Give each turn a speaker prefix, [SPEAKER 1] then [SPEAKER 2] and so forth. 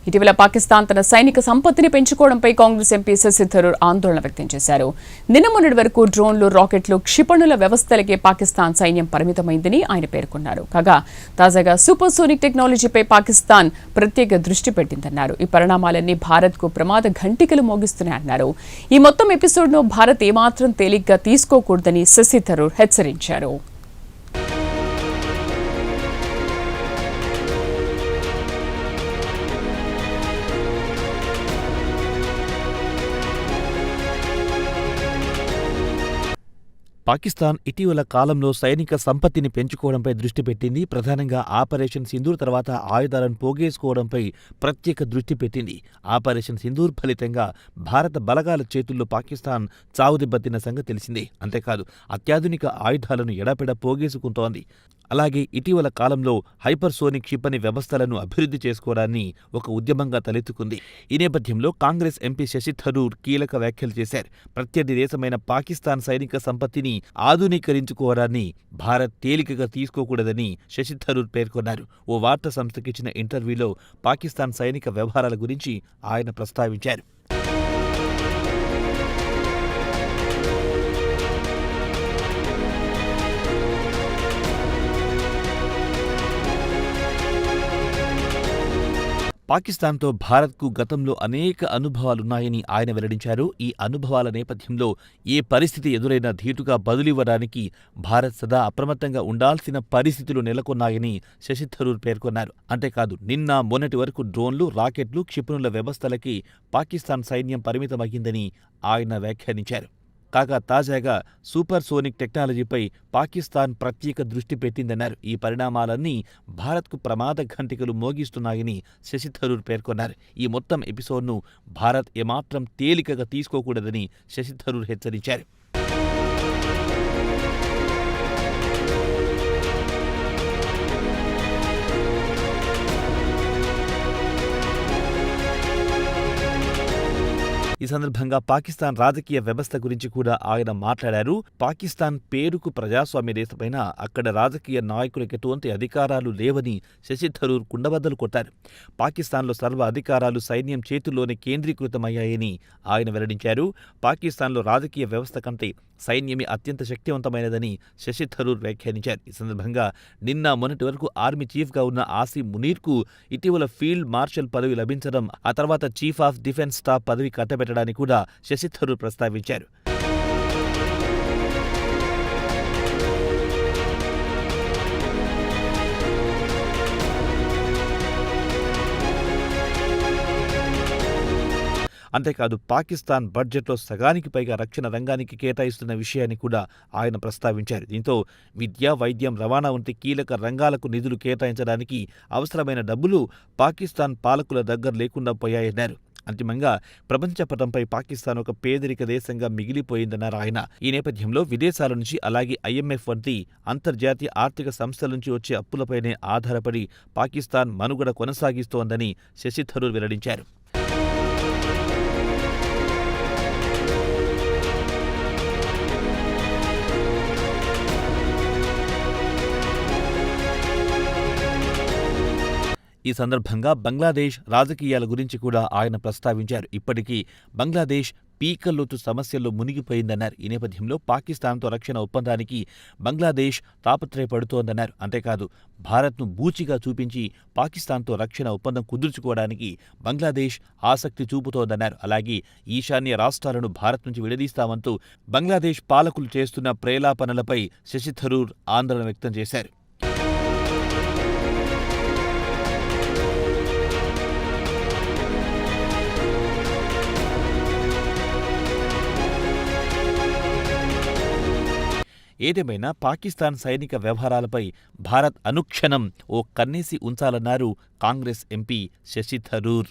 [SPEAKER 1] ఇటీవల పాకిస్తాన్ తన సైనిక సంపత్తిని పెంచుకోవడంపై కాంగ్రెస్ ఎంపీ శశి థరూర్ ఆందోళన వ్యక్తం చేశారు. నిన్న మొన్నటి వరకు డ్రోన్లు, రాకెట్లు, క్షిపణుల వ్యవస్థలకే పాకిస్తాన్ సైన్యం పరిమితమైందని ఆయన పేర్కొన్నారు. కాగా తాజాగా సూపర్సోనిక్ టెక్నాలజీపై పాకిస్తాన్ ప్రత్యేక దృష్టి పెట్టిందన్నారు. ఈ పరిణామాలన్నీ భారత్కు ప్రమాద ఘంటికలు మోగిస్తున్నాయన్నారు. ఈ మొత్తం ఎపిసోడ్ను భారత్ ఏమాత్రం తేలిగ్గా తీసుకోకూడదని శశి థరూర్ హెచ్చరించారు.
[SPEAKER 2] పాకిస్తాన్ ఇటీవల కాలంలో సైనిక సంపత్తిని పెంచుకోవడంపై దృష్టి పెట్టింది. ప్రధానంగా ఆపరేషన్ సింధూర్ తర్వాత ఆయుధాలను పోగేసుకోవడంపై ప్రత్యేక దృష్టి పెట్టింది. ఆపరేషన్ సింధూర్ ఫలితంగా భారత బలగాల చేతుల్లో పాకిస్తాన్ చావుదెబ్బతిన్న సంగతి తెలిసిందే. అంతేకాదు అత్యాధునిక ఆయుధాలను ఎడాపెడా పోగేసుకుంటోంది. అలాగే ఇటీవల కాలంలో హైపర్సోనిక్ క్షిపణి వ్యవస్థలను అభివృద్ధి చేసుకోవడాన్ని ఒక ఉద్యమంగా తలెత్తుకుంది. ఈ నేపథ్యంలో కాంగ్రెస్ ఎంపీ శశి థరూర్ కీలక వ్యాఖ్యలు చేశారు. ప్రత్యర్థి దేశమైన పాకిస్తాన్ సైనిక సంపత్తిని ఆధునీకరించుకోవడాన్ని భారత్ తేలికగా తీసుకోకూడదని శశి థరూర్ పేర్కొన్నారు. ఓ వార్తా సంస్థకిచ్చిన ఇంటర్వ్యూలో పాకిస్తాన్ సైనిక వ్యవహారాల గురించి ఆయన ప్రస్తావించారు. పాకిస్తాన్తో భారత్కు గతంలో అనేక అనుభవాలున్నాయని ఆయన వెల్లడించారు. ఈ అనుభవాల నేపథ్యంలో ఏ పరిస్థితి ఎదురైనా ధీటుగా బదులివ్వడానికి భారత్ సదా అప్రమత్తంగా ఉండాల్సిన పరిస్థితులు నెలకొన్నాయని శశి థరూర్ పేర్కొన్నారు. అంతేకాదు నిన్న మొన్నటి వరకు డ్రోన్లు, రాకెట్లు, క్షిపణుల వ్యవస్థలకి పాకిస్తాన్ సైన్యం పరిమితమయ్యిందని ఆయన వ్యాఖ్యానించారు. కాగా తాజాగా సూపర్సోనిక్ టెక్నాలజీపై పాకిస్తాన్ ప్రత్యేక దృష్టి పెట్టిందన్నారు. ఈ పరిణామాలన్నీ భారత్కు ప్రమాద ఘంటికలు మోగిస్తున్నాయని శశి థరూర్ పేర్కొన్నారు. ఈ మొత్తం ఎపిసోడ్ను భారత్ ఏమాత్రం తేలికగా తీసుకోకూడదని శశి థరూర్ హెచ్చరించారు. ఈ సందర్భంగా పాకిస్తాన్ రాజకీయ వ్యవస్థ గురించి కూడా ఆయన మాట్లాడారు. పాకిస్తాన్ పేరుకు ప్రజాస్వామ్య దేశమైన అక్కడ రాజకీయ నాయకులకు ఎటువంటి అధికారాలు లేవని శశి థరూర్ కుండబద్దలు కొట్టారు. పాకిస్తాన్లో సర్వ అధికారాలు సైన్యం చేతుల్లోనే కేంద్రీకృతమయ్యాయని ఆయన వెల్లడించారు. పాకిస్తాన్లో రాజకీయ వ్యవస్థ కంటే సైన్యమే అత్యంత శక్తివంతమైనదని శశి థరూర్ వ్యాఖ్యానించారు. ఈ సందర్భంగా నిన్న మొన్నటి వరకు ఆర్మీ చీఫ్గా ఉన్న ఆసిం మునీర్కు ఇటీవల ఫీల్డ్ మార్షల్ పదవి లభించడం, ఆ తర్వాత చీఫ్ ఆఫ్ డిఫెన్స్ స్టాఫ్ పదవి కట్టబెట్టడానికి కూడా శశి థరూర్ ప్రస్తావించారు. అంతేకాదు పాకిస్తాన్ బడ్జెట్లో సగానికి పైగా రక్షణ రంగానికి కేటాయిస్తున్న విషయాన్ని కూడా ఆయన ప్రస్తావించారు. దీంతో విద్య, వైద్యం, రవాణా వంటి కీలక రంగాలకు నిధులు కేటాయించడానికి అవసరమైన డబ్బులు పాకిస్తాన్ పాలకుల దగ్గర లేకుండా పోయాయన్నారు. అంతిమంగా ప్రపంచ పటంపై పాకిస్తాన్ ఒక పేదరిక దేశంగా మిగిలిపోయిందన్నారు ఆయన. ఈ నేపథ్యంలో విదేశాల నుంచి అలాగే IMF వంటి అంతర్జాతీయ ఆర్థిక సంస్థల నుంచి వచ్చే అప్పులపైనే ఆధారపడి పాకిస్తాన్ మనుగడ కొనసాగిస్తోందని శశి థరూర్ వెల్లడించారు. ఈ సందర్భంగా బంగ్లాదేశ్ రాజకీయాల గురించి కూడా ఆయన ప్రస్తావించారు. ఇప్పటికీ బంగ్లాదేశ్ పీకల్లోతు సమస్యల్లో మునిగిపోయిందన్నారు. ఈ నేపథ్యంలో పాకిస్తాన్తో రక్షణ ఒప్పందానికి బంగ్లాదేశ్ తాపత్రయపడుతోందన్నారు. అంతేకాదు భారత్ను బూచిగా చూపించి పాకిస్తాన్తో రక్షణ ఒప్పందం కుదుర్చుకోవడానికి బంగ్లాదేశ్ ఆసక్తి చూపుతోందన్నారు. అలాగే ఈశాన్య రాష్ట్రాలను భారత్ నుంచి విడదీస్తామంటూ బంగ్లాదేశ్ పాలకులు చేస్తున్న ప్రేలాపనలపై శశి థరూర్ ఆందోళన వ్యక్తం చేశారు. ఏదేమైనా పాకిస్తాన్ సైనిక వ్యవహారాలపై భారత్ అనుక్షణం ఓ కన్నేసి ఉంచాలన్నారు కాంగ్రెస్ ఎంపీ శశి థరూర్.